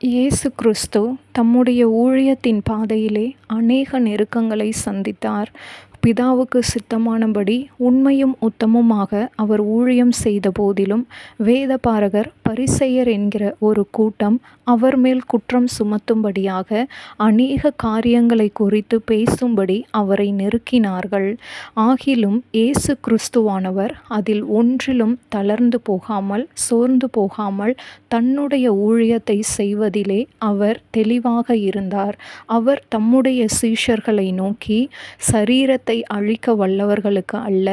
இயேசு கிறிஸ்து தம்முடைய ஊழியத்தின் பாதையிலே அநேக நெருக்கங்களை சந்தித்தார். பிதாவுக்கு சித்தமானபடி உண்மையும் உத்தமுமாக அவர் ஊழியம் செய்த போதிலும் வேதபாரகர் பரிசேயர் என்கிற ஒரு கூட்டம் அவர் மேல் குற்றம் சுமத்தும்படியாக அநேக காரியங்களை குறித்து பேசும்படி அவரை நெருக்கினார்கள். ஆகிலும் இயேசு கிறிஸ்துவானவர் அதில் ஒன்றிலும் தளர்ந்து போகாமல் சோர்ந்து போகாமல் தன்னுடைய ஊழியத்தை செய்வதிலே அவர் தெளிவாக இருந்தார். அவர் தம்முடைய சீஷர்களை நோக்கி, சரீரத்தை அழிக்க வல்லவர்களுக்கு அல்ல,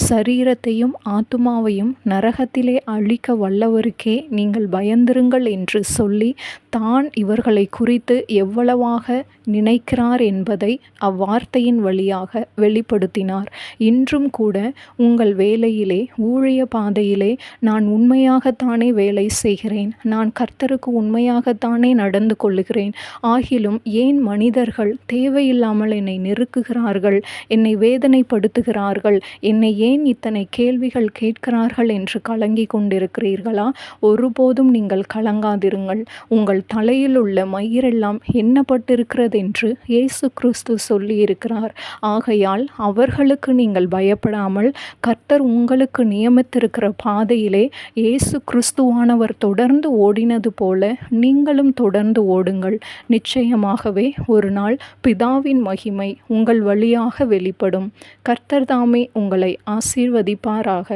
சரீரத்தையும் ஆத்துமாவையும் நரகத்திலே அழிக்க வல்லவருக்கே நீங்கள் பயந்திருங்கள் என்று சொல்லி, தான் இவர்களை குறித்து எவ்வளவாக நினைக்கிறார் என்பதை அவ்வார்த்தையின் வழியாக வெளிப்படுத்தினார். இன்றும் கூட உங்கள் வேலையிலே, ஊழிய பாதையிலே, நான் உண்மையாகத்தானே வேலை செய்கிறேன், நான் கர்த்தருக்கு உண்மையாகத்தானே நடந்து கொள்ளுகிறேன், ஆகிலும் ஏன் மனிதர்கள் தேவையில்லாமல் என்னை நெருக்குகிறார்கள், என்னை வேதனைப்படுத்துகிறார்கள், என்னை ஏன் இத்தனை கேள்விகள் கேட்கிறார்கள் என்று கலங்கி கொண்டிருக்கிறீர்களா? ஒருபோதும் நீங்கள் கலங்காதிருங்கள். உங்கள் தலையில் உள்ள மயிரெல்லாம் எண்ணப்பட்டிருக்கிறது என்று இயேசு கிறிஸ்து சொல்லியிருக்கிறார். ஆகையால் அவர்களுக்கு நீங்கள் பயப்படாமல், கர்த்தர் உங்களுக்கு நியமித்திருக்கிற பாதையிலே இயேசு கிறிஸ்துவானவர் தொடர்ந்து ஓடினது போல நீங்களும் தொடர்ந்து ஓடுங்கள். நிச்சயமாகவே ஒரு நாள் பிதாவின் மகிமை உங்கள் வழியாக வெளிப்படும். கர்த்தர் தாமே உங்களை ஆசீர்வதிப்பாராக.